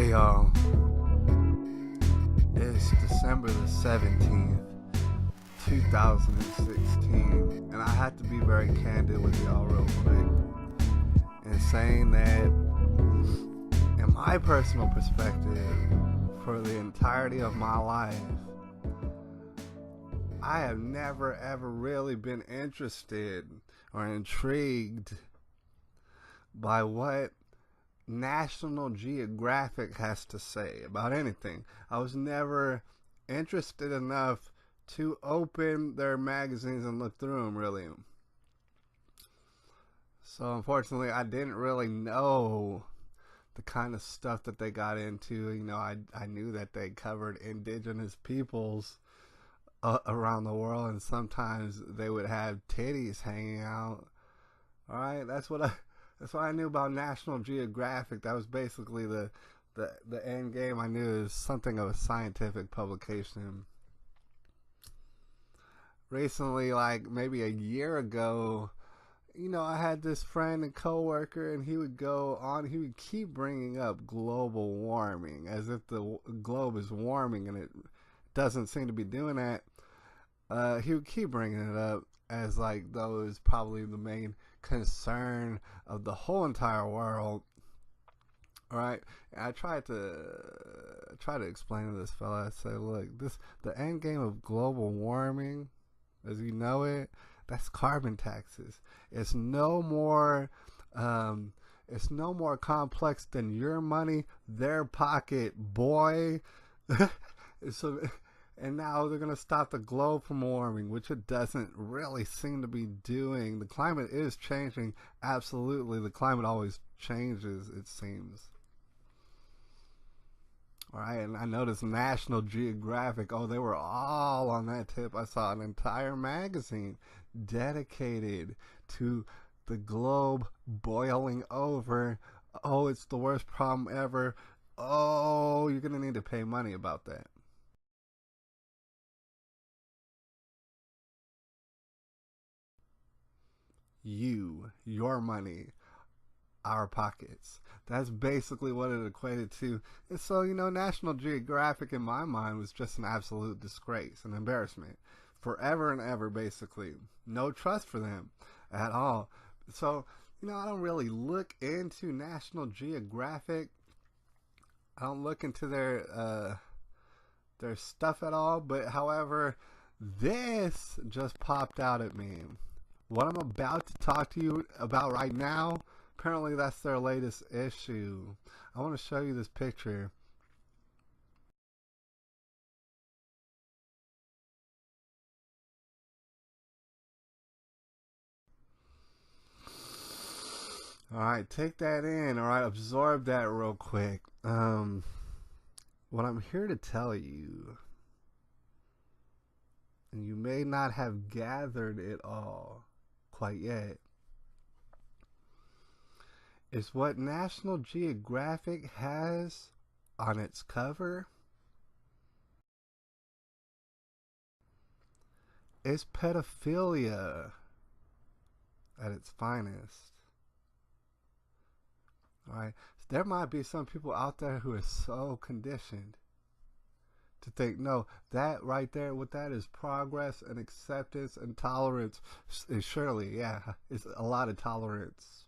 Hey y'all, it's December the 17th, 2016, and I had to be very candid with y'all real quick in saying that, in my personal perspective, for the entirety of my life, I have never ever really been interested or intrigued by what National Geographic has to say about anything. I was never interested enough to open their magazines and look through them, really. So unfortunately, I didn't really know the kind of stuff that they got into. I knew that they covered indigenous peoples around the world, and sometimes they would have titties hanging out. All right, that's what I knew about National Geographic. That was basically the end game. I knew it was something of a scientific publication. Recently, like maybe a year ago, I had this friend and coworker, and he would keep bringing up global warming as if the globe is warming, and it doesn't seem to be doing that. He would keep bringing it up as like those probably the main concern of the whole entire world. All right, and I tried to explain to this fella. I said, look, the end game of global warming, as you know it, that's carbon taxes. It's no more complex than your money, their pocket, boy. So, and now they're going to stop the globe from warming, which it doesn't really seem to be doing. The climate is changing. Absolutely. The climate always changes, it seems. All right. And I noticed National Geographic, they were all on that tip. I saw an entire magazine dedicated to the globe boiling over. Oh, it's the worst problem ever. Oh, you're going to need to pay money about that. Your money, our pockets. That's basically what it equated to. And so, National Geographic in my mind was just an absolute disgrace, an embarrassment. Forever and ever, basically. No trust for them at all. So, I don't really look into National Geographic. I don't look into their stuff at all. But however, this just popped out at me. What I'm about to talk to you about right now, apparently that's their latest issue. I want to show you this picture. Alright, take that in. Alright, absorb that real quick. What I'm here to tell you, and you may not have gathered it all quite yet, is what National Geographic has on its cover is pedophilia at its finest. Alright, there might be some people out there who are so conditioned to think, no, that right there, what that is progress and acceptance and tolerance. Is surely, yeah, it's a lot of tolerance.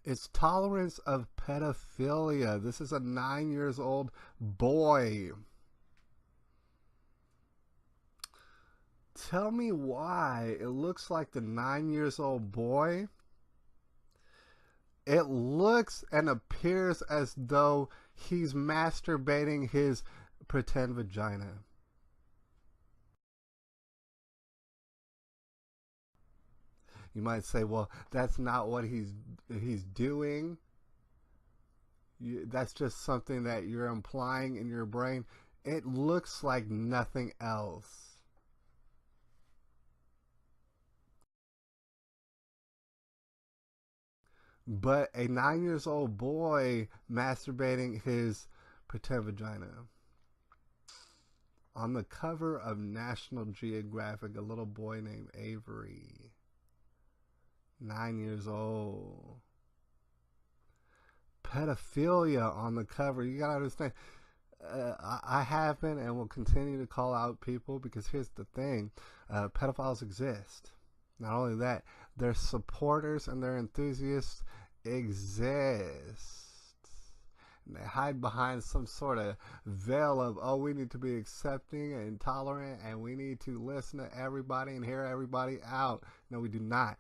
It's tolerance of pedophilia. This is a 9-year-old boy. Tell me why it looks like the 9-year-old boy. It looks and appears as though he's masturbating his pretend vagina. You might say, well, that's not what he's doing. That's just something that you're implying in your brain. It looks like nothing else. But a 9-year-old boy masturbating his pretend vagina. On the cover of National Geographic, a little boy named Avery. 9 years old. pedophilia on the cover. You gotta understand. I have been and will continue to call out people because here's the thing: pedophiles exist. Not only that, their supporters and their enthusiasts exist. And they hide behind some sort of veil of, oh, we need to be accepting and tolerant and we need to listen to everybody and hear everybody out. No, we do not.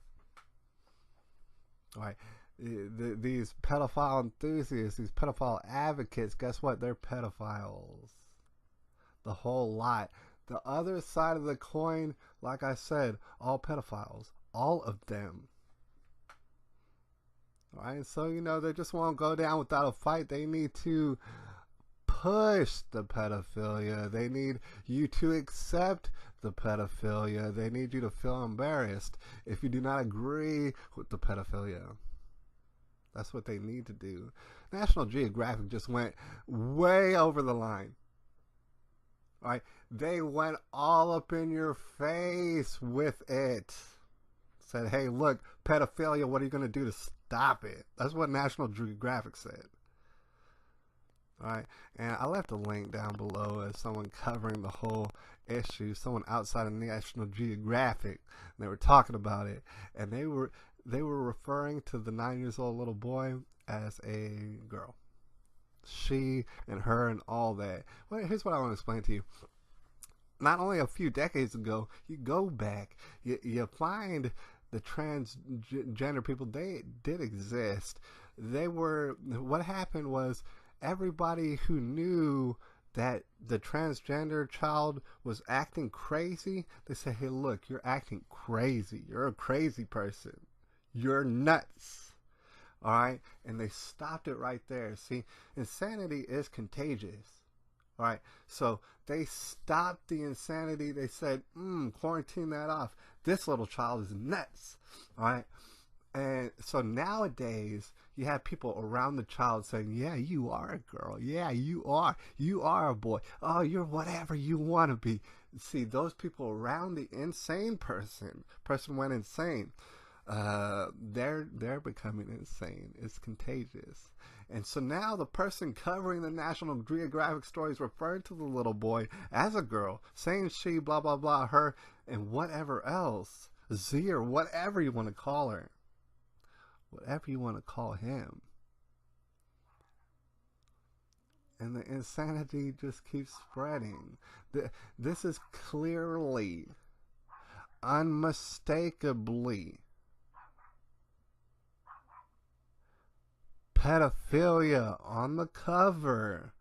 All right. These pedophile enthusiasts, these pedophile advocates, guess what? They're pedophiles. The whole lot. The other side of the coin, like I said, all pedophiles. All of them. All right, so, they just won't go down without a fight. They need to push the pedophilia. They need you to accept the pedophilia. They need you to feel embarrassed if you do not agree with the pedophilia. That's what they need to do. National Geographic just went way over the line. All right, they went all up in your face with it. Said, hey, look, pedophilia, what are you going to do to stop it? That's what National Geographic said. All right, and I left a link down below as someone covering the whole issue, someone outside of National Geographic. And they were talking about it, and they were referring to the 9-year-old little boy as a girl. She and her and all that. Well, here's what I want to explain to you. Not only a few decades ago, you go back, you find the transgender people, they did exist. What happened was everybody who knew that the transgender child was acting crazy, they said, hey, look, you're acting crazy. You're a crazy person. You're nuts. All right? And they stopped it right there. See, insanity is contagious. All right? So they stopped the insanity. They said, quarantine that off. This little child is nuts. All right? And so nowadays, you have people around the child saying, yeah, you are a girl. Yeah, you are. You are a boy. Oh, you're whatever you want to be. See, those people around the insane person went insane. They're becoming insane. It's contagious. And so now the person covering the National Geographic story is referring to the little boy as a girl, saying she, blah, blah, blah, her, and whatever else. Z or whatever you want to call her. Whatever you want to call him. And the insanity just keeps spreading. This is clearly, unmistakably pedophilia on the cover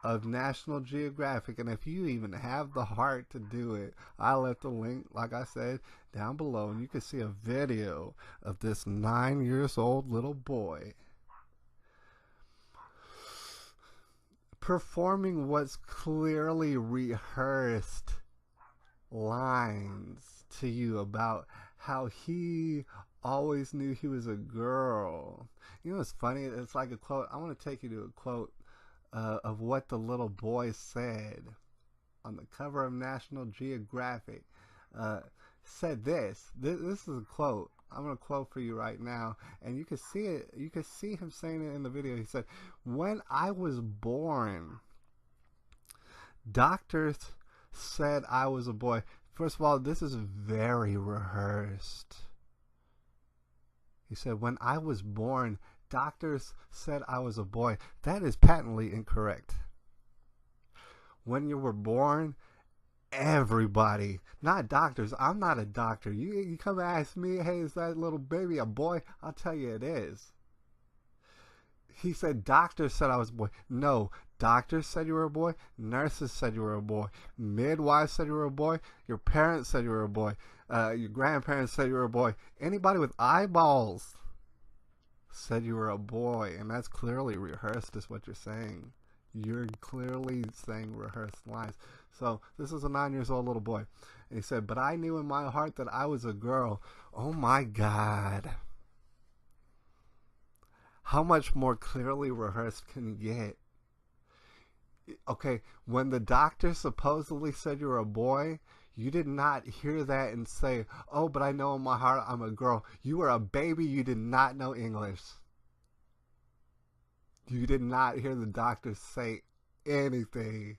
of National Geographic. And if you even have the heart to do it, I left the link, like I said, down below, and you can see a video of this 9-year-old little boy performing what's clearly rehearsed lines to you about how he always knew he was a girl. You know what's funny? It's like a quote. I want to take you to a quote of what the little boy said on the cover of National Geographic. Said this. This is a quote. I'm going to quote for you right now, and you can see it. You can see him saying it in the video. He said, "When I was born, doctors said I was a boy." First of all, this is very rehearsed. He said, "When I was born, doctors said I was a boy." That is patently incorrect. When you were born, everybody, not doctors. I'm not a doctor. You come ask me, hey, is that little baby a boy? I'll tell you it is. He said doctors said I was a boy. No, doctors said you were a boy. Nurses said you were a boy. Midwives said you were a boy. Your parents said you were a boy. Your grandparents said you were a boy. Anybody with eyeballs said you were a boy. And that's clearly rehearsed is what you're saying. You're clearly saying rehearsed lines. So this is a 9-year-old little boy. And he said, "But I knew in my heart that I was a girl." Oh my God. How much more clearly rehearsed can you get? Okay, when the doctor supposedly said you were a boy, you did not hear that and say, "Oh, but I know in my heart I'm a girl." You were a baby. You did not know English. You did not hear the doctor say anything.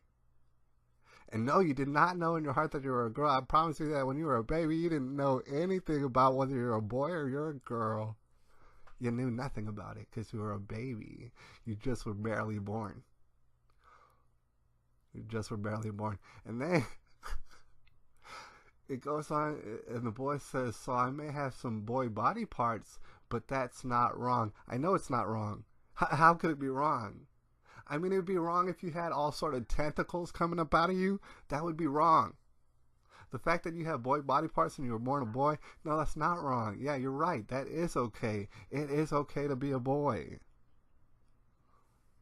And no, you did not know in your heart that you were a girl. I promise you that when you were a baby, you didn't know anything about whether you're a boy or you're a girl. You knew nothing about it because you were a baby. You just were barely born. You just were barely born. And then it goes on, and the boy says, so I may have some boy body parts, but that's not wrong. I know it's not wrong. How could it be wrong? I mean, it would be wrong if you had all sort of tentacles coming up out of you. That would be wrong. The fact that you have boy body parts and you were born a boy, no, that's not wrong. Yeah, you're right. That is okay. It is okay to be a boy.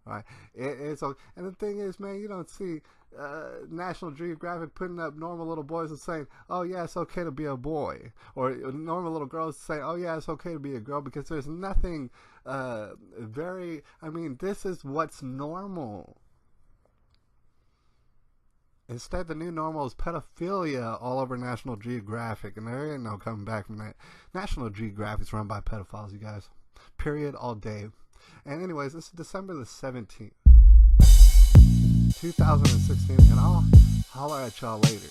Right? It is okay. And the thing is, man, you don't see National Geographic putting up normal little boys and saying, oh, yeah, it's okay to be a boy. Or normal little girls saying, oh, yeah, it's okay to be a girl, because there's nothing this is what's normal. Instead, the new normal is pedophilia all over National Geographic, and there ain't no coming back from that. National Geographic's run by pedophiles, you guys. Period, all day. And anyways, this is December the 17th, 2016, and I'll holler at y'all later.